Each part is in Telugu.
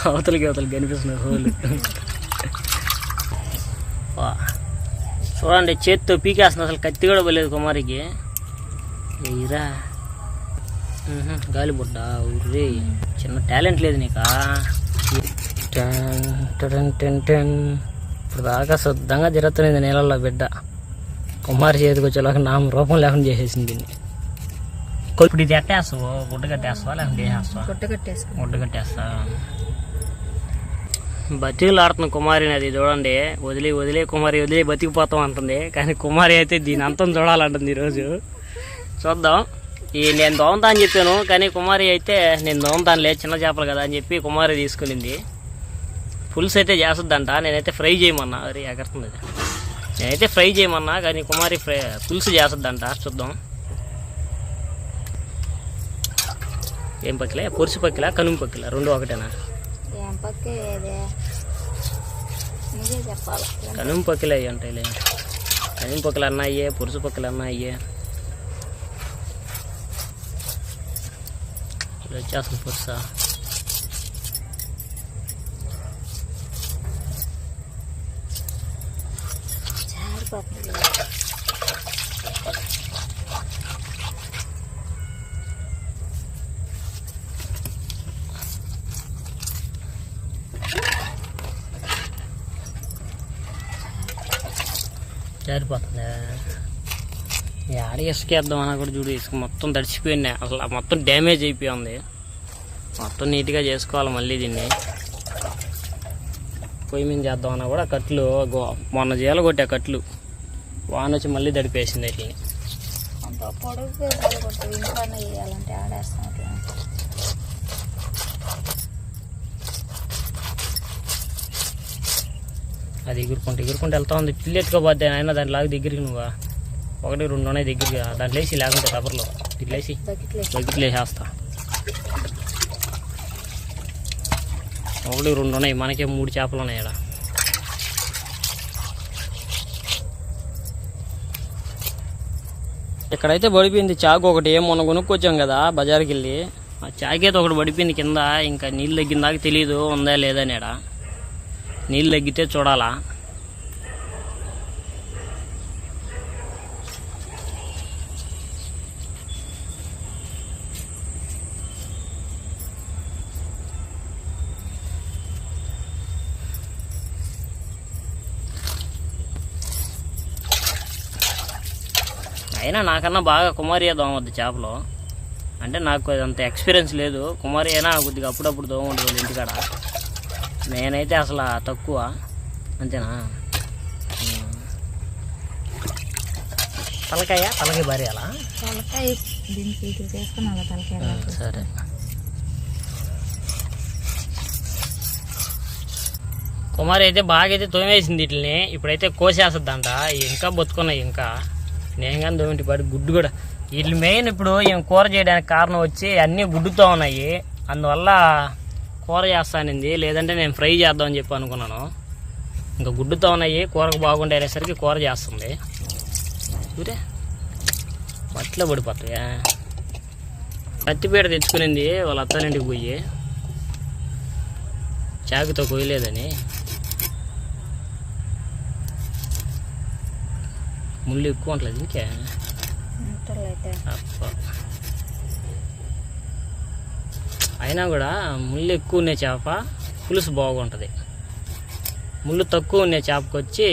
అవతలకి కనిపిస్తున్నాయి హోలు. చూడండి చేతితో పీకేస్తుంది, అసలు కత్తి కూడా పోలేదు కుమారికి. ఇరా గాలిబుడ్డ ఊర్రి, చిన్న టాలెంట్ లేదు నీకా. ఇప్పుడు దాకా శుద్ధంగా తిరుగుతున్నది నీళ్ళల్లో బిడ్డ. కుమారి చేతికి వచ్చేలాగా నామ రూపం లేకుండా చేసేసింది దీన్ని. ఇప్పుడు ఇది ఎట్టేస్తావు, గుడ్డ కట్టేస్తావా లేకుంటే వేసేస్తావా? గుడ్డ కట్టేస్తా. బతికులు ఆడుతున్న కుమారిని అది చూడండి. వదిలే కుమారి బతికిపోతాం అంటుంది, కానీ కుమారి అయితే దీని అంతం చూడాలంటుంది ఈరోజు. చూద్దాం. నేను దోమతా అని చెప్పాను, కానీ కుమారి అయితే నేను దోమతానులే, చిన్న చేపలు కదా అని చెప్పి కుమారి తీసుకునింది. పులుసు అయితే చేస్తుందంట, నేనైతే ఫ్రై చేయమన్నా. అది ఎగరుతుంది. నేనైతే ఫ్రై చేయమన్నా, కానీ కుమారి పులుసు చేస్తుందంట. చూద్దాం. ఏం పక్కిలే, పొరుసు పక్కిలా కనుమ పక్కిలా రెండు ఒకటేనా? కనుమ పక్కిలు అయ్యి ఉంటాయిలే. కనుమ పక్కలు అన్నా అయ్యే, పొరుసు పక్కలు అన్నా అయ్యే. ఇది వచ్చేస్తుంది పొరుసా. జారిపోతుంది. ఆడ ఇసుకేద్దాం అన్నా కూడా చూడు, ఇసుక మొత్తం తడిచిపోయింది, అసలు మొత్తం డ్యామేజ్ అయిపోయింది. మొత్తం నీట్గా చేసుకోవాలి మళ్ళీ దీన్ని. పొయ్యి మీద చేద్దాం అన్నా కూడా కట్లు మొన్న జీల కొట్టే కట్లు వాన వచ్చి మళ్ళీ తడిపేసింది. వీటిని అది ఎగురుకుంటే వెళ్తా ఉంది. పిల్లి ఎత్తుకోపోతే అయినా దాని లాగా దగ్గరికి నువ్వు 1, 2 ఉన్నాయి దగ్గరికి. దాంట్లో వేసి లేకుంటే రబ్బర్లో ఇట్లా వేసి బకెట్లు వేసేస్తా. 1, 2 ఉన్నాయి, మనకే 3 చేపలు ఉన్నాయి ఇక్కడ. ఇక్కడైతే పడిపోయింది చాకు ఒకటి. మొన్న కొనుక్కొచ్చాం కదా బజార్కి వెళ్ళి, ఆ చాకైతే ఒకటి పడిపోయింది కింద. ఇంకా నీళ్ళు తగ్గిన దాకా తెలియదు ఉందా లేదా నేడ. నీళ్ళు తగ్గితే చూడాలా. అయినా నాకన్నా బాగా కుమారి దోమద్దు చేపలు. అంటే నాకు అంత ఎక్స్పీరియన్స్ లేదు. కుమారి అయినా కొద్దిగా అప్పుడప్పుడు దోమ ఉంటుంది ఇంటికాడ. నేనైతే అసలు తక్కువ. అంతేనా? తలకాయ భార్యాలా? సరే. కుమారి అయితే బాగా అయితే తోమేసింది వీటిని. ఇప్పుడైతే కోసేస్తుందంట. ఇంకా బతుకున్నాయి. ఇంకా నేను కానీ తోమింటి పాటి గుడ్డు కూడా. వీటి మెయిన్ ఇప్పుడు ఏం కూర చేయడానికి కారణం వచ్చి అన్నీ గుడ్డుతో ఉన్నాయి. అందువల్ల కూర చేస్తానింది, లేదంటే నేను ఫ్రై చేద్దామని చెప్పి అనుకున్నాను. ఇంకా గుడ్డుతో ఉన్నాయి, కూరకు బాగుండే అనేసరికి కూర చేస్తుంది. చూడే మట్టిలో పడిపోతాయా. కత్తిపీట తెచ్చుకునింది వాళ్ళ అత్తారింటికి పోయి, చాకుతో కొయ్యలేదని. ముళ్ళు ఎక్కువ ఉంటుంది ఇంకే. అయినా కూడా ముళ్ళు ఎక్కువ ఉన్న చేప పులుసు బాగుంటుంది. ముళ్ళు తక్కువ ఉన్న చేపకు వచ్చి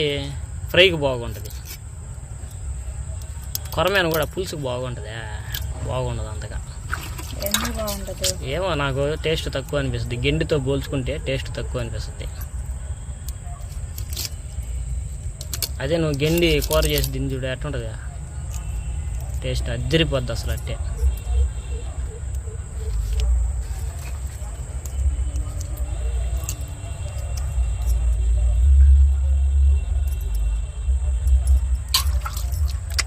ఫ్రైకి బాగుంటుంది. కొరమేన కూడా పులుసుకు బాగుంటుంది. బాగుండదు అంతగా. ఏమో నాకు టేస్ట్ తక్కువ అనిపిస్తుంది. గెండితో పోల్చుకుంటే టేస్ట్ తక్కువ అనిపిస్తుంది. అదే నువ్వు గెండి కూర చేసి దీన్ని చూడు ఎట్టుంటుంది టేస్ట్. అద్దరిపోద్ది అసలు అట్టే.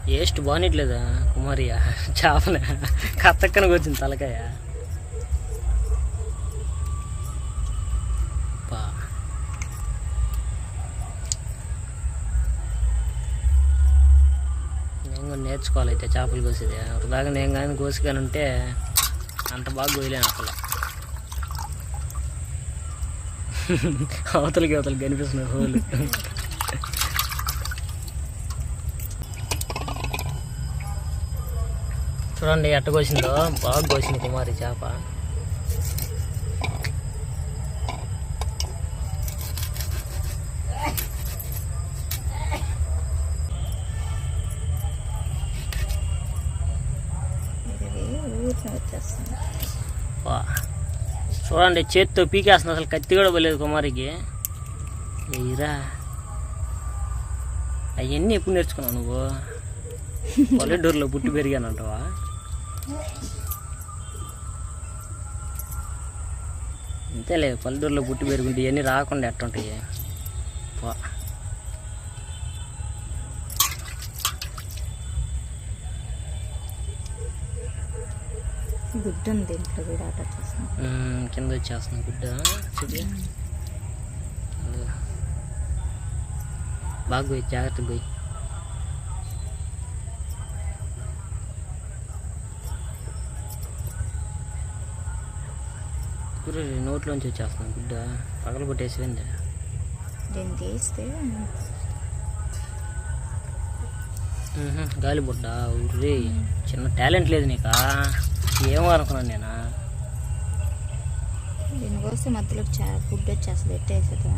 టేస్ట్ బాగునట్లేదా కుమారియా చేపనే కత్తక్కనకు వచ్చింది తలకాయ. నేను కూడా నేర్చుకోవాలి అయితే చేపలు కోసేది. ఒకదాకా నేను కానీ కోసుకొని ఉంటే అంత బాగా కోయలేను అసలు. అవతలకి కనిపిస్తున్నాయి హోలు. చూడండి ఎట్ట కోసిందో, బాగా కోసింది కుమారి చేప. చూడండి చేతితో పీకేస్తుంది, అసలు కత్తి కూడా పోలేదు కుమారికి. ఇరా అవన్నీ ఎప్పుడు నేర్చుకున్నావు నువ్వు? పల్లెటూరులో పుట్టి పెరిగానంటావా? అంతేలే, పల్లెటూరులో పుట్టి పెరుగుంటే ఇవన్నీ రాకుండా ఎట్టుంటాయి. గుడ్డు ఉంది ఇంట్లో కూడా కింద వచ్చేస్తుంది గుడ్డ. బాగా పోయి జాగ్రత్త పోయి. నోట్లోంచి వచ్చేస్తున్నాను గుడ్డ, పగల కొట్టేసింది. దీన్ని తీస్తే గాలి బుడ్డ. ఊరి చిన్న టాలెంట్ లేదు నీకా? ఏమో అనుకున్నాను నేను. దీనికోసం మధ్యలో గుడ్డు వచ్చేస్తుంది, ఎట్టేసేదా?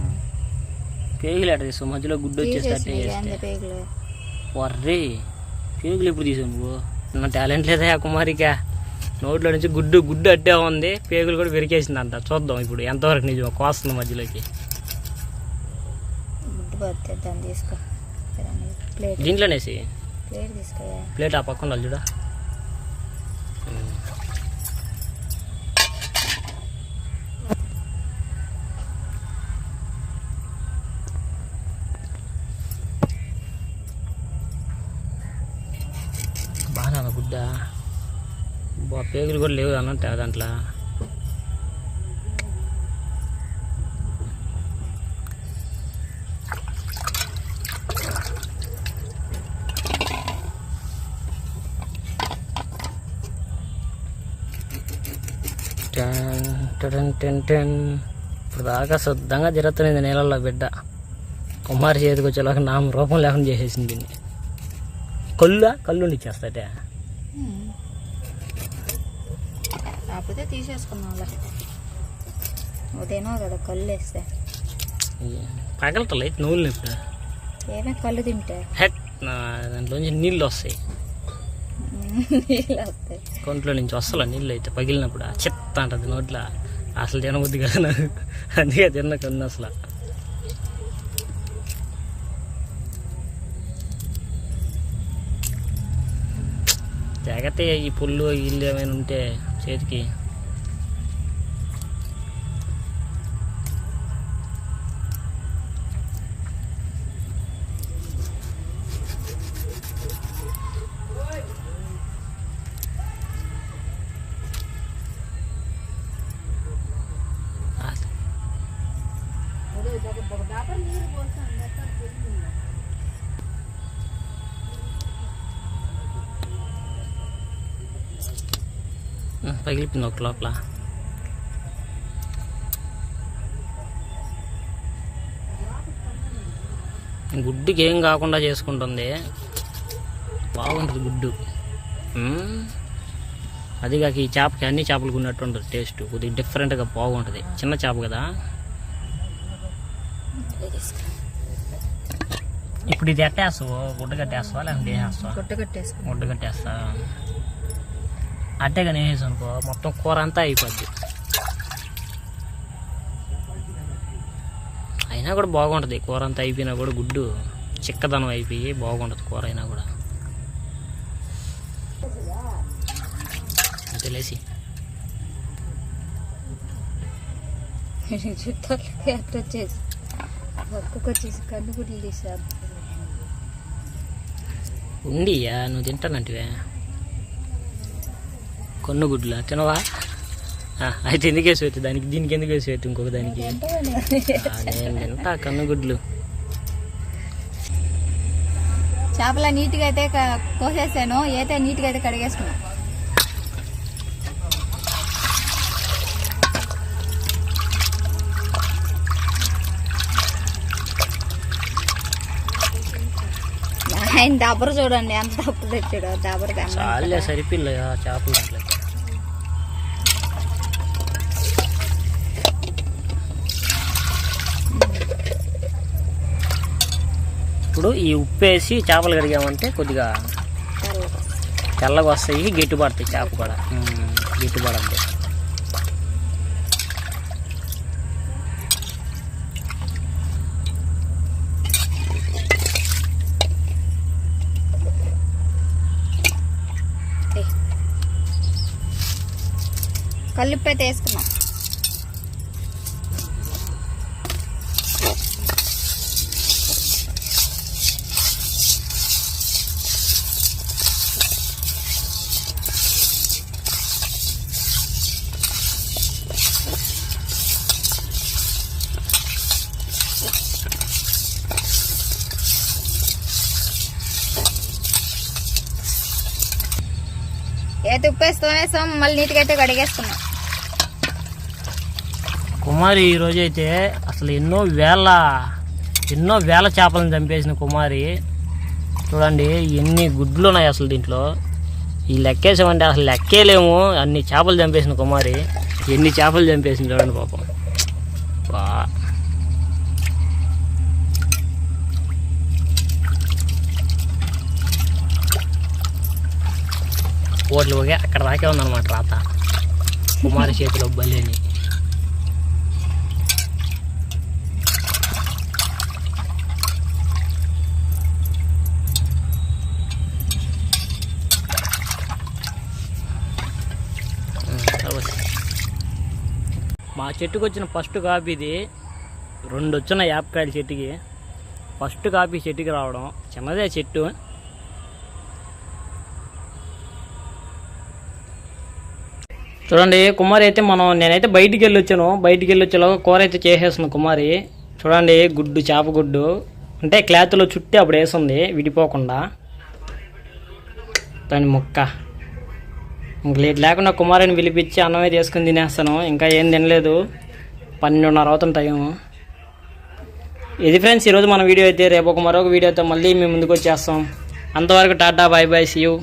పేగులు ఎట్ట తీసుకో, మధ్యలో గుడ్డు వచ్చేస్తే పేగులు. వర్రే పేగులు ఎప్పుడు తీసావు నువ్వు? చిన్న టాలెంట్ లేదా కుమారికా? నోట్లో నుంచి గుడ్డు అట్టే ఉంది, పేగులు కూడా పెరికేసింది అంట. చూద్దాం ఇప్పుడు ఎంతవరకు నిజం కోస్తుంది మధ్యలోకి. దాన్ని తీసుకో, దీంట్లోనేసి ప్లేట్ తీసుకో. ప్లేట్ ఆ పక్కన చూడ. బాగా గుడ్డ, పేగులు కూడా లేవు అన్నట్టు దాంట్లో. ఇప్పుడు దాకా శుద్ధంగా జరుగుతున్నది నీళ్ళల్లో బిడ్డ. కుమారి చేతికి వచ్చేలాగా నామ రూపం లేకుండా చేసేసింది దీన్ని. కళ్ళు ఇచ్చేస్తాటే. కాకపోతే తీసేసుకున్నాం ఉదయనో కదా కళ్ళు వేస్తే పగలటలే నువ్వులు ఇప్పుడు. ఏమే కళ్ళు తింటే దాంట్లోంచి నీళ్ళు వస్తాయి, నీళ్ళు వస్తాయి కొంట్లో నుంచి వస్తా నీళ్ళు. అయితే పగిలినప్పుడు చెత్త అంటది నోట్లో. అసలు తినబుద్ది కదా నాకు, అందుకే తిన్న కన్ను అసలు. జాగ్రత్త, ఈ పుల్లు ఇల్లు ఏమైనా ఉంటే చేతికి. పగిలిపోయింది ఒక లోపల. గుడ్డుకి ఏం కాకుండా చేసుకుంటుంది, బాగుంటుంది గుడ్డు. అది కాక ఈ చేపకి అన్ని చేపలకు ఉన్నట్టు ఉంటుంది టేస్ట్, కొద్దిగా డిఫరెంట్గా బాగుంటుంది. చిన్న చేప కదా. ఇప్పుడు ఇది ఎట్టేస్తావు? గుడ్డ కట్టేస్తావా లేకపోతే వేసేస్తావా? గుడ్డ కట్టేస్తా. అట్టేగా నేను వేసాను అనుకో, మొత్తం కూర అంతా అయిపోద్ది. అయినా కూడా బాగుంటుంది కూర అంతా అయిపోయినా కూడా, గుడ్డు చిక్కదనం అయిపోయి బాగుంటుంది కూర అయినా కూడా. తెలిసి ఉండియా నువ్వు తింటానంటివే కొన్ను గుడ్లా తినవా? అయితే ఎందుకు వేసి పెట్టు దానికి, దీనికి ఎందుకు వేసి పెట్టు ఇంకొక దానికి? నేను తింటా కన్ను గుడ్లు. చేపల నీట్గా అయితే కోసేసాను, అయితే నీట్గా అయితే కడిగేసుకున్నాను. ఆయన దబ్బర చూడండి ఎంత తప్పు తెచ్చాడు దబ్బర చాలే సరిపిల్ల చేపలు దాంట్లో. ఇప్పుడు ఈ ఉప్పు వేసి చేపలు కడిగామంటే కొద్దిగా తెల్లగా వస్తాయి, గట్టి పడతాయి చేప కూడా. గట్టి పడద్దు. కల్లుప్పు అయితే వేసుకున్నాం. అయితే ఉప్పు వేస్తాం, మళ్ళీ నీట్గా అయితే కడిగేస్తున్నాం. కుమారి ఈరోజు అయితే అసలు ఎన్నో వేల చేపలను చంపేసిన కుమారి. చూడండి ఎన్ని గుడ్లు ఉన్నాయి అసలు దీంట్లో. ఈ లెక్కేసామంటే అసలు లెక్కేలేము, అన్ని చేపలు చంపేసిన కుమారి. ఎన్ని చేపలు చంపేసింది చూడండి పాపం. బా ఓట్లు పోగే అక్కడ దాకే ఉందన్నమాట రాత కుమారి చేతిలో బలేని. మా చెట్టుకు వచ్చిన ఫస్ట్ కాపీ ఇది. 2 వచ్చిన యాపకాయల చెట్టుకి ఫస్ట్ కాపీ చెట్టుకి రావడం. చిన్నదే చెట్టు. చూడండి కుమారి అయితే నేనైతే బయటికి వెళ్ళి వచ్చేలోగా కూర అయితే చేసేస్తుంది కుమారి. చూడండి గుడ్డు, చేప గుడ్డు అంటే క్లాత్లో చుట్టి అప్పుడు వేసింది విడిపోకుండా. దాని ముక్క ఇంక లేట్ లేకుండా కుమారిని పిలిపించి అన్నమే తీసుకుని తినేస్తాను. ఇంకా ఏం తినలేదు, 12:30 అవుతుంది టైం. ఇది ఫ్రెండ్స్ ఈరోజు మన వీడియో అయితే. రేపు మరొక వీడియోతో మళ్ళీ మేము ముందుకు వచ్చేస్తాం. అంతవరకు tata, bye bye, see you.